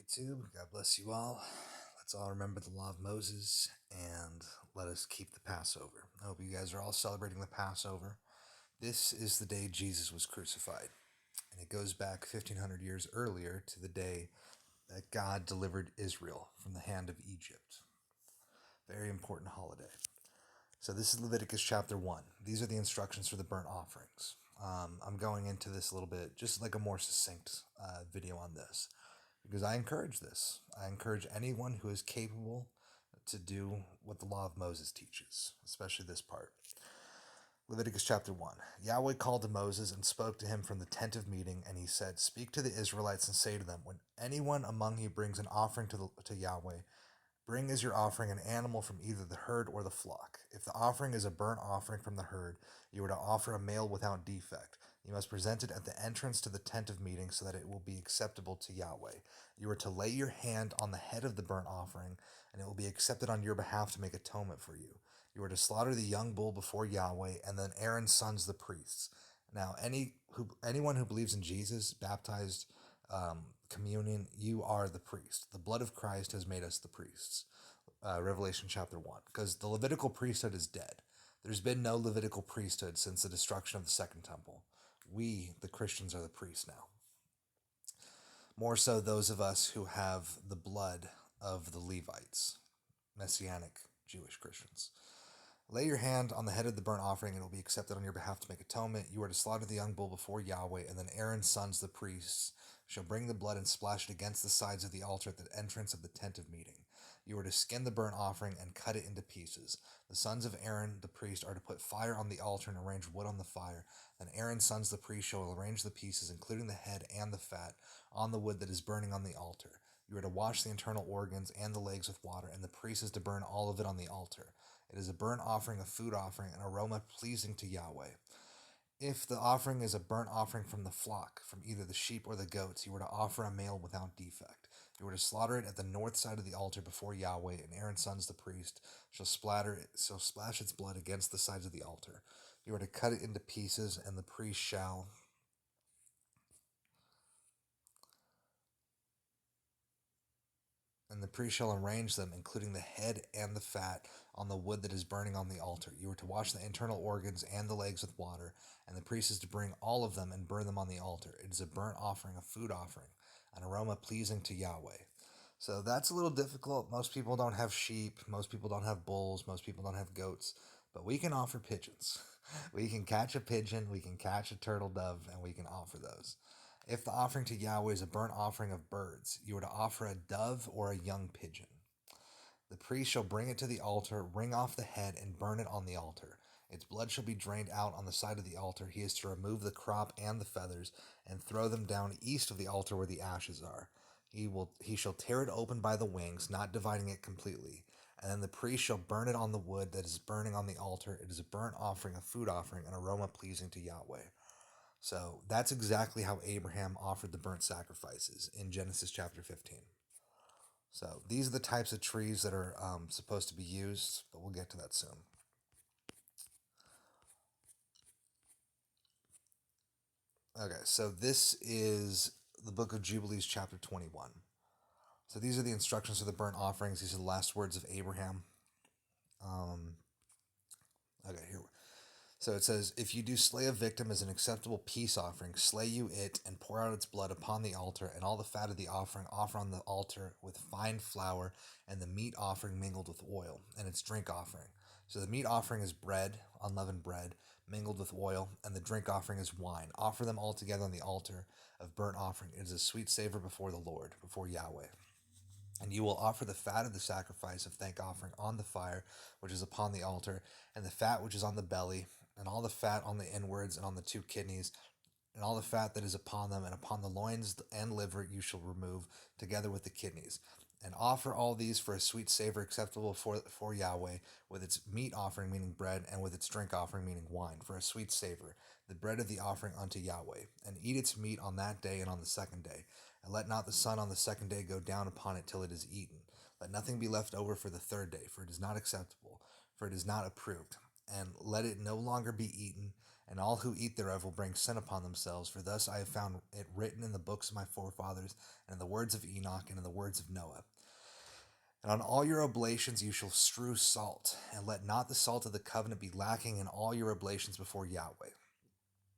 YouTube. God bless you all. Let's all remember the law of Moses and let us keep the Passover. I hope you guys are all celebrating the Passover. This is the day Jesus was crucified, and it goes back 1500 years earlier to the day that God delivered Israel from the hand of Egypt. Very important holiday. So this is Leviticus chapter 1. These are the instructions for the burnt offerings. I'm going into this a little bit, just like a more succinct video on this, because I encourage this. I encourage anyone who is capable to do what the law of Moses teaches, especially this part. Leviticus chapter 1. Yahweh called to Moses and spoke to him from the tent of meeting, and he said, "Speak to the Israelites and say to them, when anyone among you brings an offering to Yahweh, bring as your offering an animal from either the herd or the flock. If the offering is a burnt offering from the herd, you are to offer a male without defect. You must present it at the entrance to the tent of meeting so that it will be acceptable to Yahweh. You are to lay your hand on the head of the burnt offering, and it will be accepted on your behalf to make atonement for you. You are to slaughter the young bull before Yahweh, and then Aaron's sons, the priests. Now, anyone who believes in Jesus, baptized, communion, you are the priest. The blood of Christ has made us the priests. Revelation chapter 1. Because the Levitical priesthood is dead. There's been no Levitical priesthood since the destruction of the Second Temple. We, the Christians, are the priests now. More so those of us who have the blood of the Levites, Messianic Jewish Christians. Lay your hand on the head of the burnt offering, and it will be accepted on your behalf to make atonement. You are to slaughter the young bull before Yahweh, and then Aaron's sons, the priests, shall bring the blood and splash it against the sides of the altar at the entrance of the tent of meeting. You are to skin the burnt offering and cut it into pieces. The sons of Aaron, the priest, are to put fire on the altar and arrange wood on the fire. Then Aaron's sons, the priest, shall arrange the pieces, including the head and the fat, on the wood that is burning on the altar. You are to wash the internal organs and the legs with water, and the priest is to burn all of it on the altar. It is a burnt offering, a food offering, an aroma pleasing to Yahweh. If the offering is a burnt offering from the flock, from either the sheep or the goats, you are to offer a male without defect. You are to slaughter it at the north side of the altar before Yahweh, and Aaron's sons, the priest, shall splash its blood against the sides of the altar. You are to cut it into pieces, and the priest shall arrange them, including the head and the fat, on the wood that is burning on the altar. You are to wash the internal organs and the legs with water, and the priest is to bring all of them and burn them on the altar. It is a burnt offering, a food offering, an aroma pleasing to Yahweh. So that's a little difficult. Most people don't have sheep. Most people don't have bulls. Most people don't have goats. But we can offer pigeons. We can catch a pigeon, we can catch a turtle dove, and we can offer those. If the offering to Yahweh is a burnt offering of birds, you are to offer a dove or a young pigeon. The priest shall bring it to the altar, wring off the head, and burn it on the altar. Its blood shall be drained out on the side of the altar. He is to remove the crop and the feathers, and throw them down east of the altar where the ashes are. He shall tear it open by the wings, not dividing it completely. And then the priest shall burn it on the wood that is burning on the altar. It is a burnt offering, a food offering, an aroma pleasing to Yahweh. So that's exactly how Abraham offered the burnt sacrifices in Genesis chapter 15. So these are the types of trees that are supposed to be used, but we'll get to that soon. Okay, so this is the book of Jubilees chapter 21. So these are the instructions for the burnt offerings. These are the last words of Abraham. Okay, here. So it says, "If you do slay a victim as an acceptable peace offering, slay you it, and pour out its blood upon the altar, and all the fat of the offering offer on the altar with fine flour, and the meat offering mingled with oil, and its drink offering. So the meat offering is bread, unleavened bread, mingled with oil, and the drink offering is wine. Offer them all together on the altar of burnt offering. It is a sweet savor before the Lord, before Yahweh. And you will offer the fat of the sacrifice of thank offering on the fire, which is upon the altar, and the fat which is on the belly, and all the fat on the inwards and on the two kidneys, and all the fat that is upon them, and upon the loins and liver you shall remove, together with the kidneys. And offer all these for a sweet savor acceptable for Yahweh, with its meat offering, meaning bread, and with its drink offering, meaning wine, for a sweet savor, the bread of the offering unto Yahweh. And eat its meat on that day and on the second day. And let not the sun on the second day go down upon it till it is eaten. Let nothing be left over for the third day, for it is not acceptable, for it is not approved. And let it no longer be eaten, and all who eat thereof will bring sin upon themselves. For thus I have found it written in the books of my forefathers, and in the words of Enoch, and in the words of Noah. And on all your oblations you shall strew salt, and let not the salt of the covenant be lacking in all your oblations before Yahweh.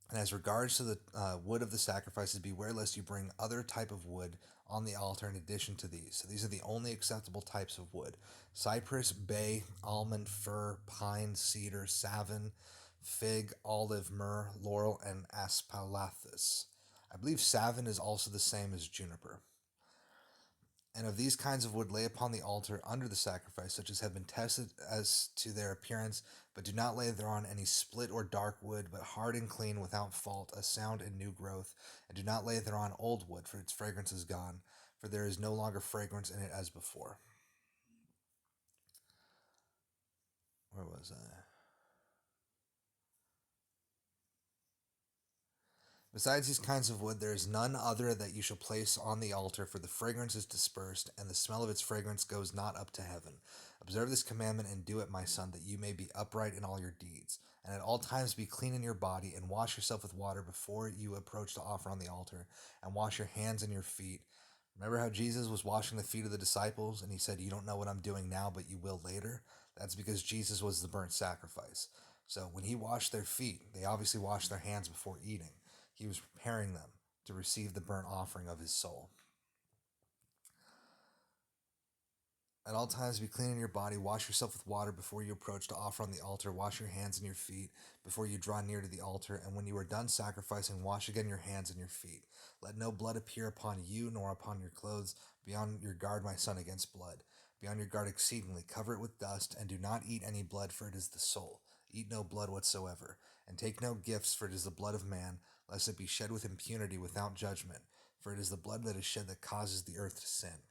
And as regards to the wood of the sacrifices, beware lest you bring other type of wood on the altar in addition to these. So these are the only acceptable types of wood: cypress, bay, almond, fir, pine, cedar, savin, fig, olive, myrrh, laurel, and aspalathus. I believe savin is also the same as juniper. And of these kinds of wood lay upon the altar under the sacrifice, such as have been tested as to their appearance, but do not lay thereon any split or dark wood, but hard and clean, without fault, a sound and new growth. And do not lay thereon old wood, for its fragrance is gone, for there is no longer fragrance in it as before. Where was I? Besides these kinds of wood, there is none other that you shall place on the altar, for the fragrance is dispersed, and the smell of its fragrance goes not up to heaven. Observe this commandment and do it, my son, that you may be upright in all your deeds. And at all times be clean in your body, and wash yourself with water before you approach to offer on the altar, and wash your hands and your feet. Remember how Jesus was washing the feet of the disciples, and he said, "You don't know what I'm doing now, but you will later"? That's because Jesus was the burnt sacrifice. So when he washed their feet, they obviously washed their hands before eating. He was preparing them to receive the burnt offering of his soul. At all times be clean in your body, wash yourself with water before you approach to offer on the altar, wash your hands and your feet before you draw near to the altar, and when you are done sacrificing, wash again your hands and your feet. Let no blood appear upon you nor upon your clothes. Be on your guard, my son, against blood. Be on your guard exceedingly, cover it with dust, and do not eat any blood, for it is the soul. Eat no blood whatsoever, and take no gifts, for it is the blood of man, lest it be shed with impunity without judgment, for it is the blood that is shed that causes the earth to sin.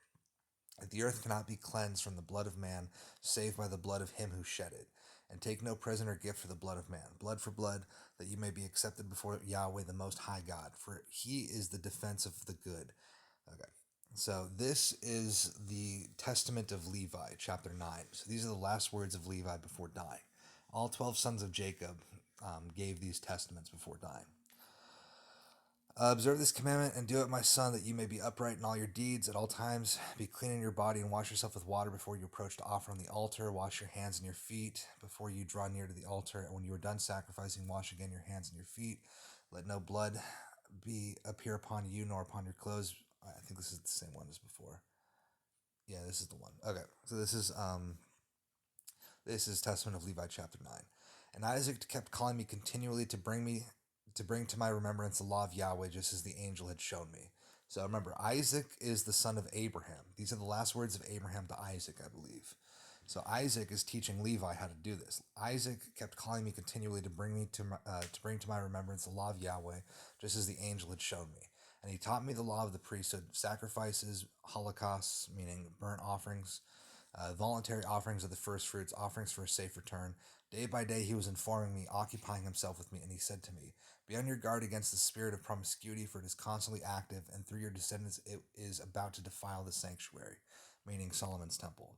The earth cannot be cleansed from the blood of man, save by the blood of him who shed it. And take no present or gift for the blood of man, blood for blood, that you may be accepted before Yahweh, the Most High God, for he is the defense of the good. Okay, so this is the Testament of Levi, chapter 9. So these are the last words of Levi before dying. All 12 sons of Jacob gave these testaments before dying. Observe this commandment and do it, my son, that you may be upright in all your deeds. At all times be clean in your body, and wash yourself with water before you approach to offer on the altar. Wash your hands and your feet before you draw near to the altar. And when you are done sacrificing, wash again your hands and your feet. Let no blood appear upon you nor upon your clothes. I think this is the same one as before. Yeah, this is the one. Okay, so this is Testament of Levi, chapter 9. And Isaac kept calling me continually to bring to my remembrance the law of Yahweh, just as the angel had shown me. So remember, Isaac is the son of Abraham. These are the last words of Abraham to Isaac, I believe. So Isaac is teaching Levi how to do this. Isaac kept calling me continually to bring to my remembrance the law of Yahweh, just as the angel had shown me. And he taught me the law of the priesthood, sacrifices, holocausts, meaning burnt offerings, voluntary offerings of the first fruits, offerings for a safe return. Day by day he was informing me, occupying himself with me, and he said to me, "Be on your guard against the spirit of promiscuity, for it is constantly active, and through your descendants it is about to defile the sanctuary," meaning Solomon's temple.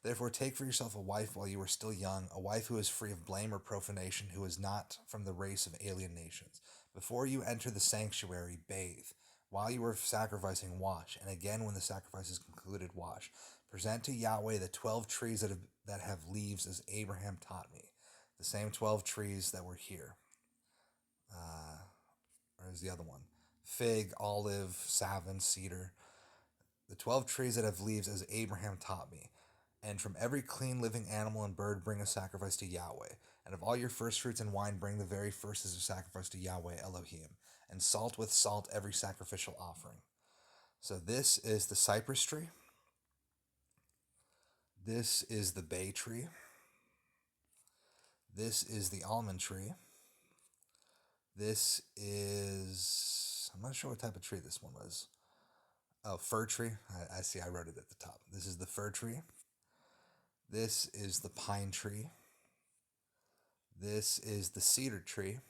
"Therefore take for yourself a wife while you are still young, a wife who is free of blame or profanation, who is not from the race of alien nations. Before you enter the sanctuary, bathe. While you are sacrificing, wash, and again when the sacrifice is concluded, wash. Present to Yahweh the 12 trees that have leaves, as Abraham taught me." The same 12 trees that were here. Or is the other one? Fig, olive, savin, cedar. The 12 trees that have leaves, as Abraham taught me. And from every clean living animal and bird bring a sacrifice to Yahweh. And of all your first fruits and wine bring the very first as a sacrifice to Yahweh Elohim. And salt with salt every sacrificial offering. So this is the cypress tree. This is the bay tree. This is the almond tree. This is, I'm not sure what type of tree this one was. Oh, fir tree. I see, I wrote it at the top. This is the fir tree. This is the pine tree. This is the cedar tree.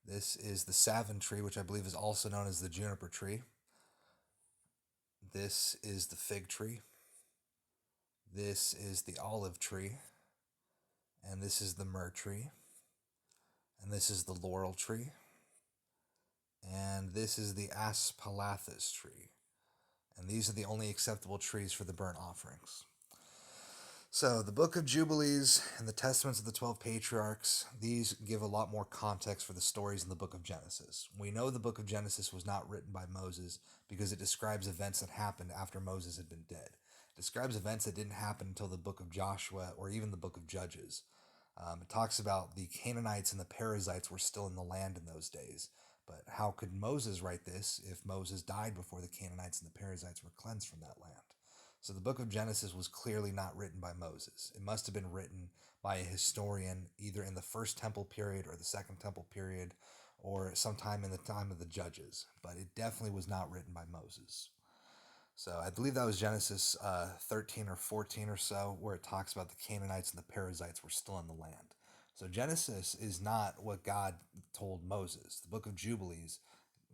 This is the savin tree, which I believe is also known as the juniper tree. This is the fig tree. This is the olive tree. And this is the myrrh tree. And this is the laurel tree. And this is the aspalathus tree. And these are the only acceptable trees for the burnt offerings. So the Book of Jubilees and the Testaments of the 12 Patriarchs, these give a lot more context for the stories in the Book of Genesis. We know the Book of Genesis was not written by Moses because it describes events that happened after Moses had been dead. It describes events that didn't happen until the Book of Joshua or even the Book of Judges. It talks about the Canaanites and the Perizzites were still in the land in those days. But how could Moses write this if Moses died before the Canaanites and the Perizzites were cleansed from that land? So the book of Genesis was clearly not written by Moses. It must have been written by a historian either in the First Temple period or the Second Temple period or sometime in the time of the Judges. But it definitely was not written by Moses. So I believe that was Genesis 13 or 14 or so, where it talks about the Canaanites and the Perizzites were still in the land. So Genesis is not what God told Moses. The book of Jubilees,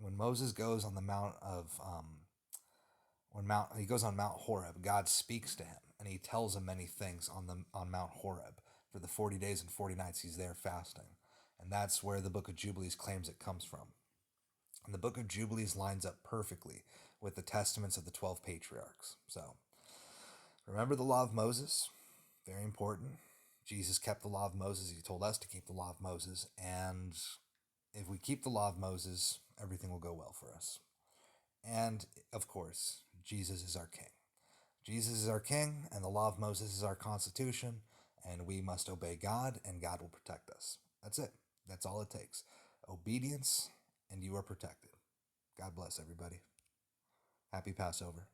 when Moses goes on the Mount of he goes on Mount Horeb, God speaks to him and he tells him many things on Mount Horeb. For the 40 days and 40 nights he's there fasting. And that's where the book of Jubilees claims it comes from. And the book of Jubilees lines up perfectly with the testaments of the 12 patriarchs. So remember the law of Moses, very important. Jesus kept the law of Moses. He told us to keep the law of Moses. And if we keep the law of Moses, everything will go well for us. And of course, Jesus is our king. Jesus is our king, and the law of Moses is our constitution, and we must obey God, and God will protect us. That's it. That's all it takes. Obedience, and you are protected. God bless everybody. Happy Passover.